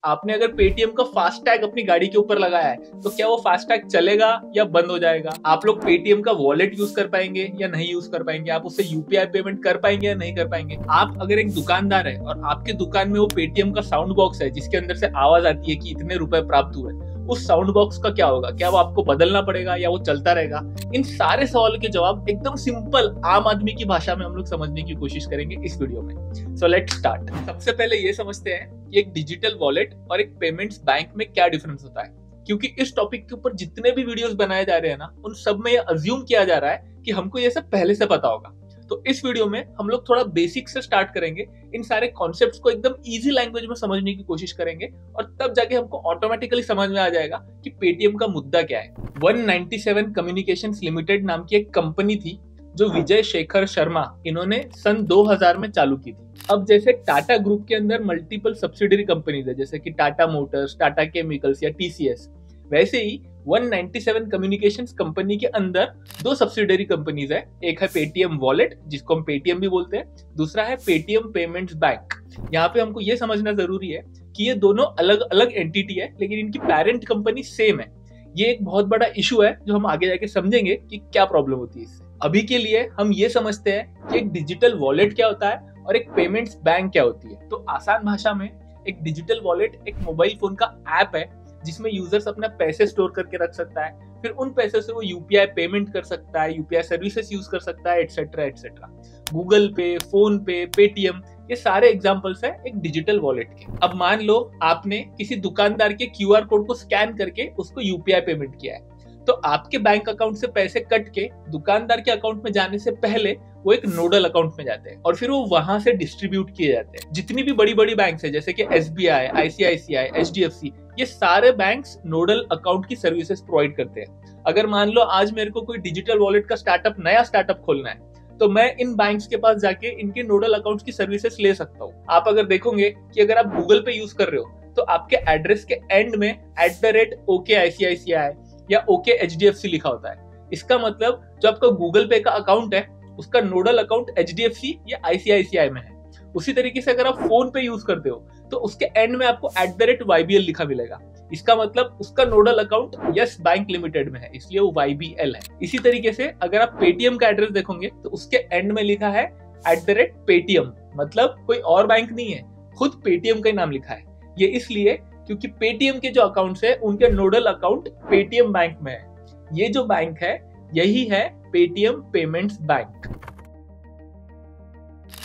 आपने अगर पेटीएम का फास्टैग अपनी गाड़ी के ऊपर लगाया है तो क्या वो फास्टैग चलेगा या बंद हो जाएगा? आप लोग पेटीएम का वॉलेट यूज कर पाएंगे या नहीं यूज कर पाएंगे? आप उससे यूपीआई पेमेंट कर पाएंगे या नहीं कर पाएंगे? आप अगर एक दुकानदार है और आपके दुकान में वो पेटीएम का साउंड बॉक्स है जिसके अंदर से आवाज आती है कि इतने रुपए प्राप्त हुए, उस साउंड बॉक्स का क्या होगा? क्या वो आपको बदलना पड़ेगा या वो चलता रहेगा? इन सारे सवालों के जवाब एकदम सिंपल आम आदमी की भाषा में हम लोग समझने की कोशिश करेंगे इस वीडियो में। So let's start. सबसे पहले ये समझते हैं कि एक डिजिटल वॉलेट और एक पेमेंट्स बैंक में क्या डिफरेंस होता है, क्योंकि इस टॉपिक के ऊपर जितने भी वीडियोस बनाए जा रहे हैं ना, उन सब में ये अज्यूम किया जा रहा है कि हमको ये सब पहले से पता होगा। तो इस वीडियो में हम लोग थोड़ा बेसिक से स्टार्ट करेंगे, इन सारे कॉन्सेप्ट्स को एकदम इजी लैंग्वेज में समझने की कोशिश करेंगे और तब जाके हमको ऑटोमेटिकली समझ में आ जाएगा कि पेटीएम का मुद्दा क्या है। 197 कम्युनिकेशंस लिमिटेड नाम की एक कंपनी थी जो विजय शेखर शर्मा इन्होंने सन 2000 में चालू की थी। अब जैसे टाटा ग्रुप के अंदर मल्टीपल सब्सिडरी कंपनीज है, जैसे कि टाटा मोटर्स, टाटा केमिकल्स या टीसीएस, वैसे ही 197 कम्युनिकेशंस कंपनी के अंदर दो सब्सिडरी कंपनीज है। एक है पेटीएम वॉलेट जिसको हम पेटीएम भी बोलते हैं, दूसरा है पेटीएम पेमेंट्स बैंक। यहाँ पे हमको ये समझना जरूरी है कि ये दोनों अलग अलग एंटिटी है लेकिन इनकी पेरेंट कंपनी सेम है। ये एक बहुत बड़ा इशू है जो हम आगे जाके समझेंगे कि क्या प्रॉब्लम होती है इससे। अभी के लिए हम ये समझते हैं कि एक डिजिटल वॉलेट क्या होता है और एक पेमेंट्स बैंक क्या होती है। तो आसान भाषा में एक डिजिटल वॉलेट एक मोबाइल फोन का ऐप है जिसमें यूजर्स अपना पैसे स्टोर करके रख सकता है, फिर उन पैसे से वो यूपीआई पेमेंट कर सकता है, यूपीआई सर्विसेज यूज कर सकता है, एटसेट्रा एटसेट्रा। गूगल पे, फोन पे, पेटीएम, ये सारे एग्जांपल्स हैं एक डिजिटल वॉलेट के। अब मान लो आपने किसी दुकानदार के क्यूआर कोड को स्कैन करके उसको यूपीआई पेमेंट किया है, तो आपके बैंक अकाउंट से पैसे कट के दुकानदार के अकाउंट में जाने से पहले वो एक नोडल अकाउंट में जाते हैं और फिर वो वहां से डिस्ट्रीब्यूट किए जाते हैं। जितनी भी बड़ी बड़ी बैंक है जैसे कि एसबीआई, आईसीआईसीआई, एचडीएफसी, ये सारे बैंक्स नोडल अकाउंट की सर्विसेज प्रोवाइड करते हैं। अगर मान लो आज मेरे को कोई डिजिटल वॉलेट का नया स्टार्टअप खोलना है तो मैं इन बैंक्स के पास जाके इनके नोडल अकाउंट की सर्विसेज ले सकता हूँ। आप अगर देखोगे कि अगर आप गूगल पे यूज कर रहे हो तो आपके एड्रेस के एंड में @OKICICI या ओके एचडीएफसी लिखा होता है। इसका मतलब जो आपका गूगल पे का अकाउंट है उसका नोडल अकाउंट एचडीएफसी या आईसीआईसीआई में है। उसी तरीके से अगर आप फोन पे यूज करते हो तो उसके एंड में आपको @YBL लिखा मिलेगा। इसका मतलब उसका nodal account yes bank limited में है, इसलिए वो YBL है। इसी तरीके से अगर आप पेटीएम का एड्रेस देखोगे तो उसके एंड में लिखा है @Paytm, मतलब कोई और बैंक नहीं है, खुद पेटीएम का ही नाम लिखा है। ये इसलिए क्योंकि पेटीएम के जो अकाउंट्स है उनके नोडल अकाउंट पेटीएम बैंक में है। ये जो बैंक है यही है पेटीएम पेमेंट्स बैंक।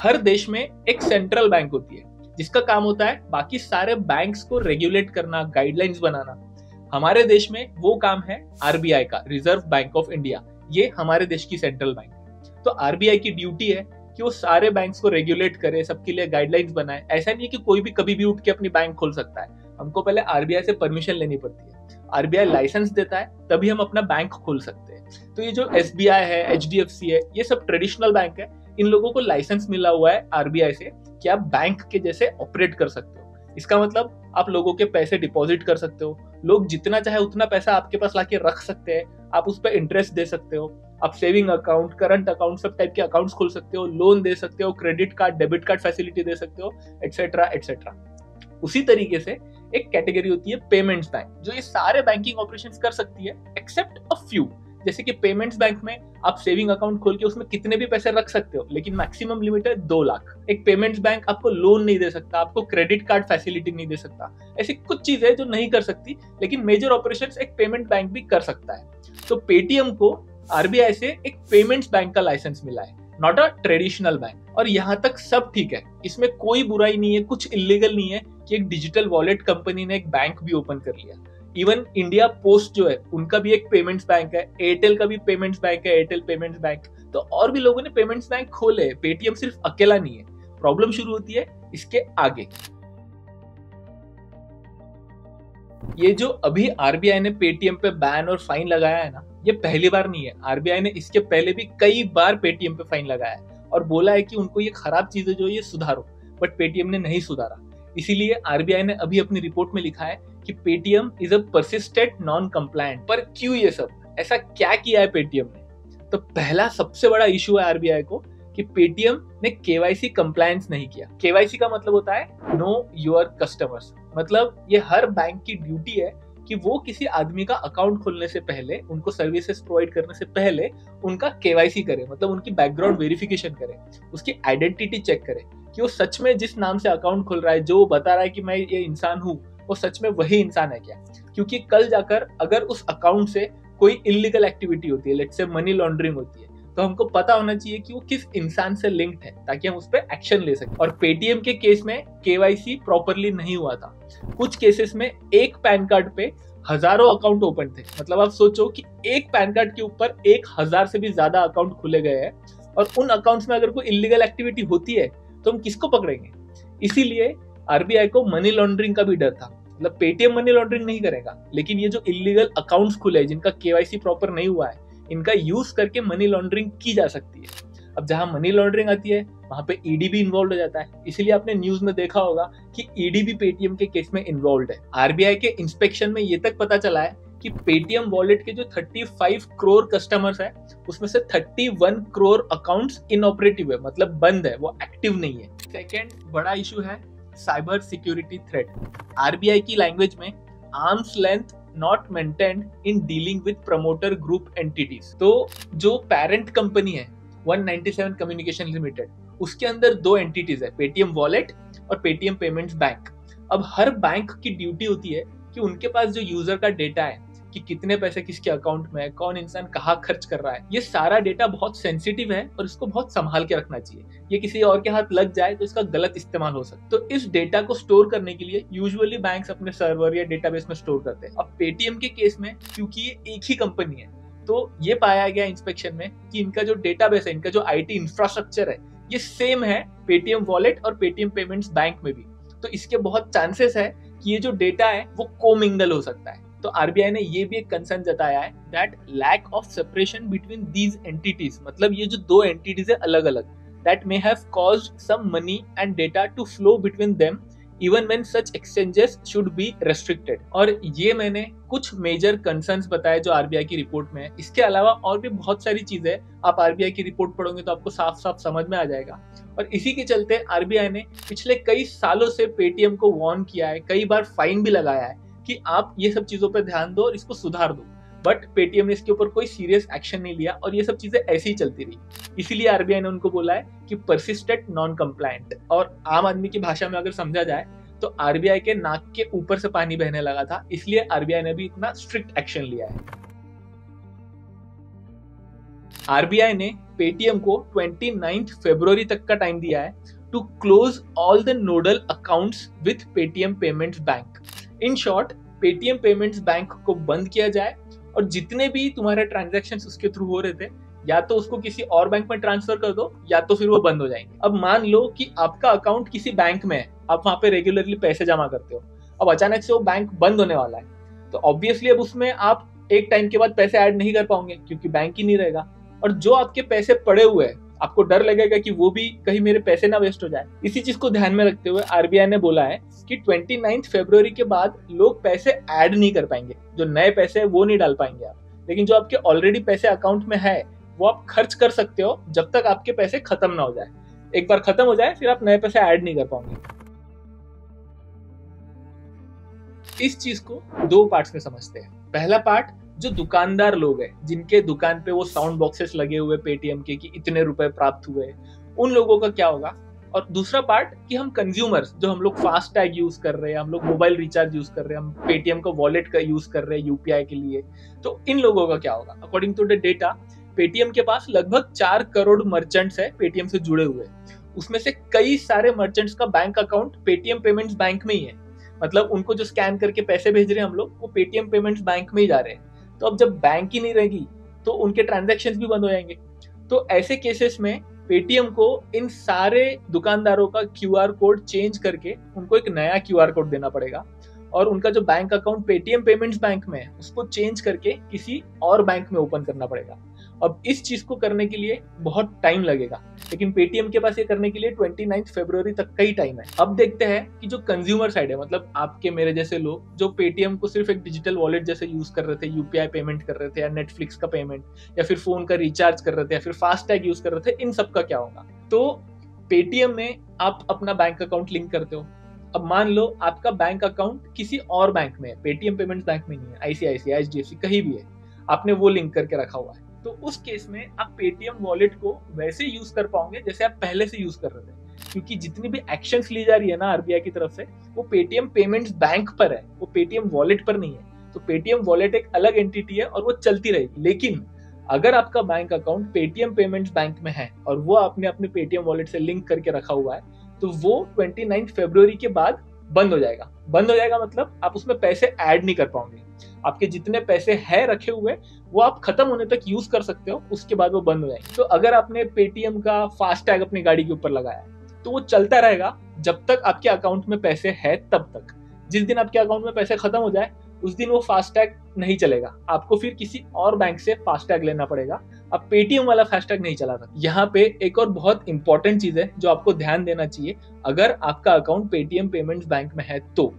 हर देश में एक सेंट्रल बैंक होती है जिसका काम होता है बाकी सारे बैंक्स को रेगुलेट करना, गाइडलाइंस बनाना। हमारे देश में वो काम है आरबीआई का, रिजर्व बैंक ऑफ इंडिया। ये हमारे देश की सेंट्रल बैंक है। तो आरबीआई की ड्यूटी है कि वो सारे बैंक्स को रेगुलेट करे, सबके लिए गाइडलाइंस बनाए। ऐसा नहीं है कि कोई भी कभी भी उठ के अपनी बैंक खोल सकता है, हमको पहले आरबीआई से परमिशन लेनी पड़ती है। आरबीआई लाइसेंस देता है तभी हम अपना बैंक खोल सकते हैं। तो ये जो एसबीआई है, एचडीएफसी है, ये सब ट्रेडिशनल बैंक है। इन लोगों को लाइसेंस मिला हुआ है आरबीआई से कि आप बैंक के जैसे ऑपरेट कर सकते हो। इसका मतलब आप लोगों के पैसे डिपॉजिट कर सकते हो, लोग जितना चाहे उतना पैसा आपके पास लाके रख सकते हैं, आप उस पर इंटरेस्ट दे सकते हो, आप सेविंग अकाउंट, करंट अकाउंट, सब टाइप के अकाउंट्स खोल सकते हो, लोन दे सकते हो, credit card, debit card facility दे सकते हो, एटसेट्रा एटसेट्रा। उसी तरीके से एक कैटेगरी होती है पेमेंट्स बैंक, जो ये सारे बैंकिंग ऑपरेशंस कर सकती है एक्सेप्ट अ फ्यू। जैसे कि पेमेंट्स बैंक में आप सेविंग अकाउंट खोल के उसमें कितने भी पैसे रख सकते हो, लेकिन मैक्सिमम लिमिट है 2 लाख। एक पेमेंट्स बैंक आपको लोन नहीं दे सकता, आपको क्रेडिट कार्ड फैसिलिटी नहीं दे सकता। ऐसी कुछ चीजें जो नहीं कर सकती, लेकिन मेजर ऑपरेशंस एक पेमेंट बैंक भी कर सकता है। तो पेटीएम को आरबीआई से एक पेमेंट्स बैंक का लाइसेंस मिला है, नॉट अ ट्रेडिशनल बैंक। और यहाँ तक सब ठीक है, इसमें कोई बुराई नहीं है, कुछ इलीगल नहीं है कि एक डिजिटल वॉलेट कंपनी ने एक बैंक भी ओपन कर लिया। इवन इंडिया पोस्ट जो है उनका भी एक पेमेंट्स बैंक है, एयरटेल का भी पेमेंट्स बैंक है, एयरटेल पेमेंट्स बैंक। तो और भी लोगों ने पेमेंट्स बैंक खोले, पेटीएम सिर्फ अकेला नहीं है। प्रॉब्लम शुरू होती है इसके आगे। ये जो अभी आरबीआई ने पेटीएम पे बैन और फाइन लगाया है ना, ये पहली बार नहीं है। आरबीआई ने इसके पहले भी कई बार पेटीएम पे फाइन लगाया है और बोला है कि उनको ये खराब चीजें जो ये सुधारो, बट पेटीएम ने नहीं सुधारा। इसीलिए आरबीआई ने अभी अपनी रिपोर्ट में लिखा है कि Paytm is a persistent non compliant. पर क्यों ये सब, ऐसा क्या किया है पेटीएम ने? तो पहला सबसे बड़ा इशू है आरबीआई को कि पेटीएम ने केवाईसी कंप्लायंस नहीं किया। केवाईसी का मतलब होता है नो योर कस्टमर्स, मतलब ये हर बैंक की ड्यूटी है कि वो किसी आदमी का अकाउंट खोलने से पहले, उनको सर्विसेज प्रोवाइड करने से पहले उनका केवाईसी करे, मतलब उनकी बैकग्राउंड वेरिफिकेशन करे, उसकी आइडेंटिटी चेक करे कि वो सच में जिस नाम से अकाउंट खोल रहा है, जो वो बता रहा है कि मैं ये इंसान हूँ, वो सच में वही इंसान है क्या। क्योंकि कल जाकर अगर उस अकाउंट से कोई इलीगल एक्टिविटी होती है, लेट्स से मनी लॉन्ड्रिंग होती है, तो हमको पता होना चाहिए कि वो किस इंसान से लिंक्ड है, ताकि हम उस पर एक्शन ले सकें। और पेटीएम के केस में केवाईसी प्रॉपरली नहीं हुआ था। कुछ केसेस में एक पैन कार्ड पे हजारों अकाउंट ओपन थे। मतलब आप सोचो कि एक पैन कार्ड के ऊपर 1000 से भी ज्यादा अकाउंट खुले गए हैं, और उन अकाउंट्स में अगर कोई इलीगल एक्टिविटी होती है तो हम किसको पकड़ेंगे। इसीलिए आरबीआई को मनी लॉन्ड्रिंग का भी डर था। मतलब पेटीएम मनी लॉन्ड्रिंग नहीं करेगा, लेकिन ये जो इलीगल अकाउंट्स खुले हैं, जिनका केवाईसी प्रॉपर नहीं हुआ है, इनका यूज करके मनी लॉन्ड्रिंग की जा सकती है। अब जहां मनी लॉन्ड्रिंग आती है वहां पे ईडी भी इन्वॉल्व हो जाता है। इसीलिए आपने न्यूज में देखा होगा कि ईडी भी पेटीएम के केस में इन्वॉल्व है। आरबीआई के इंस्पेक्शन में ये तक पता चला है कि पेटीएम वॉलेट के जो 35 करोड़ कस्टमर्स है, उसमें से 31 करोड़ अकाउंट्स इनऑपरेटिव है, मतलब बंद है, वो एक्टिव नहीं है। सेकेंड बड़ा इशू है साइबर सिक्योरिटी थ्रेट। आरबीआई की लैंग्वेज में arms length not maintained in dealing with promoter group entities. तो जो पेरेंट कंपनी है 197 कम्युनिकेशन लिमिटेड, उसके अंदर दो एंटिटीज है, पेटीएम वॉलेट और पेटीएम पेमेंट्स बैंक। अब हर बैंक की ड्यूटी होती है कि उनके पास जो यूजर का डेटा है, कि कितने पैसे किसके अकाउंट में है, कौन इंसान कहाँ खर्च कर रहा है, ये सारा डेटा बहुत सेंसिटिव है और इसको बहुत संभाल के रखना चाहिए। ये किसी और के हाथ लग जाए तो इसका गलत इस्तेमाल हो सकता है। तो इस डेटा को स्टोर करने के लिए यूजुअली बैंक्स अपने सर्वर या डेटाबेस में स्टोर करते हैं। अब पेटीएम के केस में क्योंकि ये एक ही कंपनी है, तो ये पाया गया इंस्पेक्शन में कि इनका जो डेटाबेस है, इनका जो आईटी इंफ्रास्ट्रक्चर है, ये सेम है पेटीएम वॉलेट और पेटीएम पेमेंट्स बैंक में भी। तो इसके बहुत चांसेस है कि ये जो डेटा है वो कोमिंगल हो सकता है। तो आरबीआई ने ये भी एक कंसर्न जताया है that lack of separation between these entities, मतलब ये जो दो एंटिटीज है अलग अलग, that may have caused some money and data to flow between them even when such exchanges should be restricted. और ये मैंने कुछ मेजर कंसर्न्स बताए जो आरबीआई की रिपोर्ट में है। इसके अलावा और भी बहुत सारी चीजें आप आरबीआई की रिपोर्ट पढ़ोगे तो आपको साफ साफ समझ में आ जाएगा। और इसी के चलते आरबीआई ने पिछले कई सालों से पेटीएम को वार्न किया है, कई बार फाइन भी लगाया है कि आप ये सब चीजों पर ध्यान दो और इसको सुधार दो। बट पेटीएम ने इसके ऊपर कोई सीरियस एक्शन नहीं लिया और ये सब चीजें ऐसे ही चलती रही। इसीलिए आरबीआई ने उनको बोला है कि परसिस्टेंट नॉन कंप्लायंट। और आम आदमी की भाषा में अगर समझा जाए तो आरबीआई के नाक के ऊपर से पानी बहने लगा था, इसलिए आरबीआई ने भी इतना स्ट्रिक्ट एक्शन लिया है। आरबीआई ने पेटीएम को 29 फरवरी तक का टाइम दिया है to close all the nodal accounts with Paytm payments bank. In short, Paytm payments bank को बंद किया जाए और जितने भी तुम्हारे ट्रांजैक्शंस उसके थ्रू हो रहे थे, या तो उसको किसी और बैंक में ट्रांसफर कर दो या तो फिर वो बंद हो जाएंगे। अब मान लो कि आपका अकाउंट किसी बैंक में है, आप वहां पे रेगुलरली पैसे जमा करते हो, अब अचानक से वो बैंक बंद होने वाला है, तो ऑब्वियसली अब उसमें आप एक टाइम के बाद पैसे ऐड नहीं कर पाओगे क्योंकि बैंक ही नहीं रहेगा। और जो आपके पैसे पड़े हुए हैं, आपको डर लगेगा कि वो भी कहीं मेरे पैसे ना वेस्ट हो जाए। इसी चीज को ध्यान में रखते हुए आरबीआई ने बोला है कि 29 फरवरी के बाद लोग पैसे ऐड नहीं कर पाएंगे, जो नए पैसे है वो नहीं डाल पाएंगे आप, लेकिन जो आपके ऑलरेडी पैसे अकाउंट में है वो आप खर्च कर सकते हो जब तक आपके पैसे खत्म ना हो जाए। एक बार खत्म हो जाए फिर आप नए पैसे ऐड नहीं कर पाओगे। इस चीज को दो पार्ट्स में समझते हैं। पहला पार्ट, जो दुकानदार लोग हैं जिनके दुकान पे वो साउंड बॉक्सेस लगे हुए पेटीएम के कि इतने रुपए प्राप्त हुए, उन लोगों का क्या होगा। और दूसरा पार्ट कि हम कंज्यूमर्स, जो हम लोग फास्ट टैग यूज कर रहे हैं, हम लोग मोबाइल रिचार्ज यूज कर रहे हैं, हम पेटीएम का वॉलेट का यूज कर रहे हैं यूपीआई के लिए, तो इन लोगों का क्या होगा। According to the data, Paytm के पास लगभग 4 करोड़ मर्चेंट्स है पेटीएम से जुड़े हुए। उसमें से कई सारे मर्चेंट्स का bank account Paytm payments bank में ही है, मतलब उनको जो स्कैन करके पैसे भेज रहे हैं हम लोग, वो पेटीएम पेमेंट्स बैंक में ही जा रहे हैं। तो अब जब बैंक ही नहीं रहेगी तो उनके ट्रांजैक्शंस भी बंद हो जाएंगे। तो ऐसे केसेस में पेटीएम को इन सारे दुकानदारों का क्यूआर कोड चेंज करके उनको एक नया क्यूआर कोड देना पड़ेगा, और उनका जो bank account Paytm payments bank में है उसको चेंज करके किसी और बैंक में ओपन करना पड़ेगा। अब इस चीज को करने के लिए बहुत टाइम लगेगा, लेकिन पेटीएम के पास ये करने के लिए 29 फरवरी तक का ही टाइम है। अब देखते हैं कि जो कंज्यूमर साइड है, मतलब आपके मेरे जैसे लोग जो पेटीएम को सिर्फ एक डिजिटल वॉलेट जैसे यूज कर रहे थे, यूपीआई पेमेंट कर रहे थे, या नेटफ्लिक्स का पेमेंट, या फिर फोन का रिचार्ज कर रहे थे, या फिर फास्टैग यूज कर रहे थे, इन सब का क्या होगा। तो पेटीएम में आप अपना बैंक अकाउंट लिंक करते हो। अब मान लो आपका बैंक अकाउंट किसी और बैंक में है, पेटीएम पेमेंट्स बैंक में नहीं है, आईसीआईसीआई, एचडीएफसी कहीं भी है, आपने वो लिंक करके रखा हुआ है, तो उस केस में आप पेटीएम वॉलेट को वैसे यूज कर पाओगे जैसे आप पहले से यूज कर रहे थे, क्योंकि जितनी भी एक्शंस ली जा रही है ना आरबीआई की तरफ से, वो पेटीएम पेमेंट्स बैंक पर है, वो पेटीएम वॉलेट पर नहीं है। तो पेटीएम वॉलेट एक अलग एंटिटी है और वो चलती रहेगी। लेकिन अगर आपका bank account Paytm payments bank में है और वो आपने अपने पेटीएम वॉलेट से लिंक करके रखा हुआ है, तो वो 29 फरवरी के बाद बंद हो जाएगा। बंद हो जाएगा मतलब आप उसमें पैसे ऐड नहीं कर पाओगे। आपके जितने पैसे हैं रखे हुए वो आप खत्म होने तक यूज कर सकते हो, उसके बाद वो बंद हो जाएंगे। तो अगर आपने पेटीएम का फास्टैग अपनी गाड़ी के ऊपर लगाया है तो वो चलता रहेगा जब तक आपके अकाउंट में पैसे है तब तक। जिस दिन आपके अकाउंट में पैसे खत्म हो जाए उस दिन वो फास्टैग नहीं चलेगा, आपको फिर किसी और बैंक से फास्टैग लेना पड़ेगा। आप पेटीएम वाला फास्टैग नहीं चला सकते। यहाँ पे एक और बहुत इंपॉर्टेंट चीज है जो आपको ध्यान देना चाहिए अगर आपका अकाउंट पेटीएम पेमेंट्स बैंक में है, तो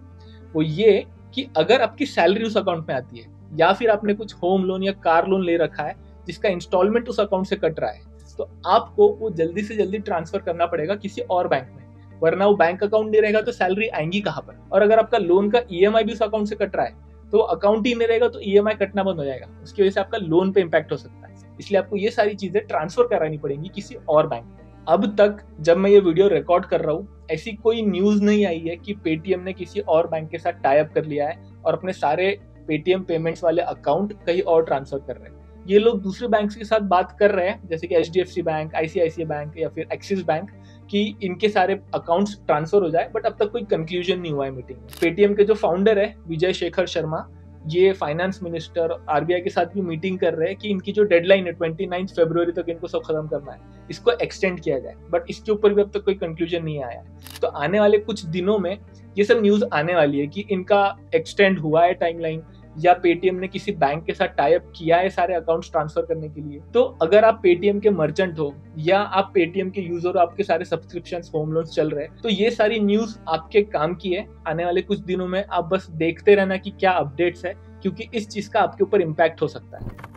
वो ये कि अगर आपकी सैलरी उस अकाउंट में आती है या फिर आपने कुछ होम लोन या कार लोन ले रखा है जिसका इंस्टॉलमेंट उस अकाउंट से कट रहा है, तो आपको वो जल्दी से जल्दी ट्रांसफर करना पड़ेगा किसी और बैंक में, वरना वो बैंक अकाउंट नहीं रहेगा तो सैलरी आएंगी कहाँ पर। और अगर आपका लोन का ईएमआई भी उस अकाउंट से कट रहा है तो अकाउंट ही नहीं रहेगा तो ईएमआई कटना बंद हो जाएगा, उसकी वजह से आपका लोन पे इंपैक्ट हो सकता है। इसलिए आपको ये सारी चीजें ट्रांसफर करानी पड़ेंगी किसी और बैंक में। अब तक जब मैं ये वीडियो रिकॉर्ड कर रहा हूँ ऐसी कोई न्यूज नहीं आई है कि पेटीएम ने किसी और बैंक के साथ टाई अप कर लिया है और अपने सारे पेटीएम पेमेंट्स वाले अकाउंट कहीं और ट्रांसफर कर रहे हैं। ये लोग दूसरे बैंक्स के साथ बात कर रहे हैं, जैसे कि एचडीएफसी बैंक, आईसीआईसीआई बैंक या फिर एक्सिस बैंक, कि इनके सारे अकाउंट्स ट्रांसफर हो जाए, बट अब तक कोई कंक्लूजन नहीं हुआ है मीटिंग में। पेटीएम के जो फाउंडर है विजय शेखर शर्मा, ये फाइनेंस मिनिस्टर आरबीआई के साथ भी मीटिंग कर रहे हैं कि इनकी जो डेडलाइन है 29 फरवरी तक इनको सब खत्म करना है, इसको एक्सटेंड किया जाए, बट इसके ऊपर भी अब तक कोई कंक्लूजन नहीं आया है। तो आने वाले कुछ दिनों में ये सब न्यूज आने वाली है कि इनका एक्सटेंड हुआ है टाइमलाइन या पेटीएम ने किसी बैंक के साथ टाई अप किया है सारे अकाउंट्स ट्रांसफर करने के लिए। तो अगर आप पेटीएम के मर्चेंट हो या आप पेटीएम के यूजर हो, आपके सारे सब्सक्रिप्शंस, होम लोन्स चल रहे हैं, तो ये सारी न्यूज आपके काम की है। आने वाले कुछ दिनों में आप बस देखते रहना कि क्या अपडेट्स है, क्योंकि इस चीज का आपके ऊपर इम्पैक्ट हो सकता है।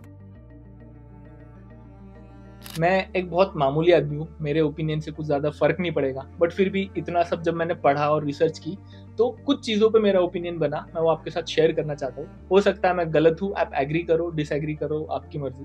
मैं एक बहुत मामूली आदमी हूँ, मेरे ओपिनियन से कुछ ज्यादा फर्क नहीं पड़ेगा, बट फिर भी इतना सब जब मैंने पढ़ा और रिसर्च की तो कुछ चीजों पे मेरा ओपिनियन बना, मैं वो आपके साथ शेयर करना चाहता हूँ। हो सकता है मैं गलत हूँ, आप एग्री करो डिसएग्री करो, आपकी मर्जी,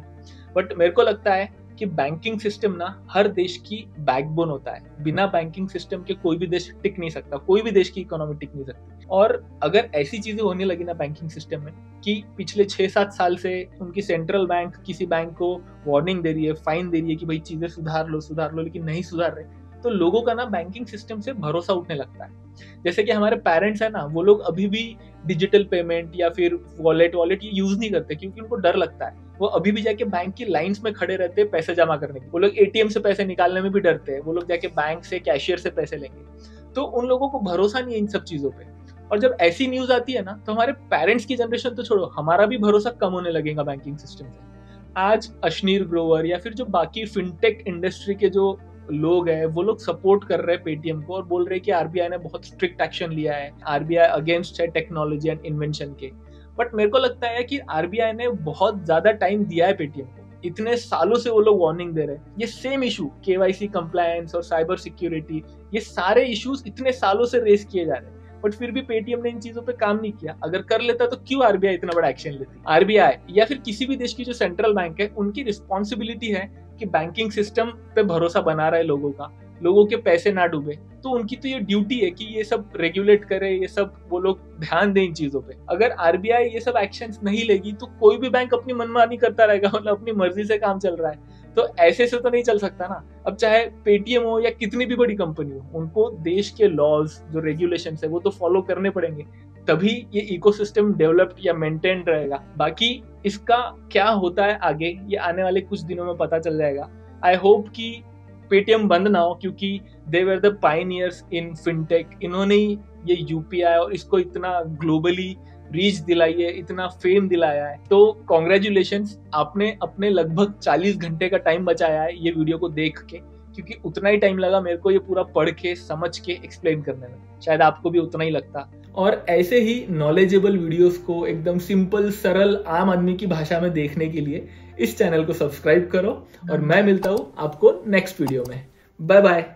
बट मेरे को लगता है कि बैंकिंग सिस्टम ना हर देश की बैकबोन होता है। बिना बैंकिंग सिस्टम के कोई भी देश टिक नहीं सकता, कोई भी देश की इकोनॉमी टिक नहीं सकती। और अगर ऐसी चीजें होने लगी ना बैंकिंग सिस्टम में कि पिछले 6-7 साल से उनकी सेंट्रल बैंक किसी बैंक को वार्निंग दे रही है, फाइन दे रही है कि भाई चीजें सुधार लो, लेकिन नहीं सुधार रहे, तो लोगों का ना बैंकिंग सिस्टम से भरोसा उठने लगता है। जैसे कि हमारे पेरेंट्स है ना, वो लोग अभी भी डिजिटल पेमेंट या फिर वॉलेट ये यूज नहीं करते क्योंकि उनको डर लगता है। वो अभी भी जाके बैंक की लाइंस में खड़े रहते हैं पैसे जमा करने के। वो लोग एटीएम से पैसे निकालने में भी डरते हैं, वो लोग जाके बैंक से कैशियर से पैसे लेंगे। तो उन लोगों को भरोसा नहीं है इन सब चीजों पे। और जब ऐसी न्यूज आती है ना तो हमारे पेरेंट्स की जनरेशन तो छोड़ो, हमारा भी भरोसा कम होने लगेगा बैंकिंग सिस्टम से। आज अश्नीर ग्रोवर या फिर जो बाकी फिनटेक इंडस्ट्री के जो लोग हैं वो लोग सपोर्ट कर रहे हैं पेटीएम को और बोल रहे हैं कि आरबीआई ने बहुत स्ट्रिक्ट एक्शन लिया है, आरबीआई अगेंस्ट है टेक्नोलॉजी एंड इन्वेंशन के। बट मेरे को लगता है कि आरबीआई ने बहुत ज्यादा टाइम दिया है पेटीएम को, इतने सालों से वो लोग वार्निंग दे रहे हैं। ये सेम इशू केवाईसी कंप्लायंस और साइबर सिक्योरिटी, ये सारे इश्यूज इतने सालों से रेस किए जा रहे हैं, बट फिर भी पेटीएम ने इन चीजों पे काम नहीं किया। अगर कर लेता तो क्यों आरबीआई इतना बड़ा एक्शन लेती? आरबीआई या फिर किसी भी देश की जो सेंट्रल बैंक है, उनकी रिस्पॉन्सिबिलिटी है कि बैंकिंग सिस्टम पे भरोसा बना रहा है लोगों का, लोगों के पैसे ना डूबे। तो उनकी तो ये ड्यूटी है कि ये सब रेगुलेट करे, ये सब वो लोग ध्यान दें इन चीजों पे। अगर आरबीआई ये सब एक्शंस नहीं लेगी तो कोई भी बैंक अपनी मनमानी करता रहेगा, मतलब अपनी मर्जी से काम चल रहा है। तो ऐसे से तो नहीं चल सकता ना। अब चाहे पेटीएम हो या कितनी भी बड़ी कंपनी हो, उनको देश के लॉज जो रेगुलेशन है वो तो फॉलो करने पड़ेंगे, तभी ये इकोसिस्टम डेवलप्ड या मेंटेन रहेगा। बाकी इसका क्या होता है आगे, ये आने वाले कुछ दिनों में पता चल जाएगा। आई होप कि पेटीएम बंद ना हो, क्योंकि they were the pioneers in fintech. इन्होंने ही ये यूपीआई और इसको इतना ग्लोबली रीच दिलाई है, इतना फेम दिलाया है। तो कॉन्ग्रेचुलेशंस, आपने अपने लगभग 40 घंटे का टाइम बचाया है ये वीडियो को देख के, क्योंकि उतना ही टाइम लगा मेरे को ये पूरा पढ़ के समझ के एक्सप्लेन करने में, शायद आपको भी उतना ही लगता। और ऐसे ही नॉलेजेबल वीडियोस को एकदम सिंपल सरल आम आदमी की भाषा में देखने के लिए इस चैनल को सब्सक्राइब करो और मैं मिलता हूँ आपको नेक्स्ट वीडियो में। Bye bye.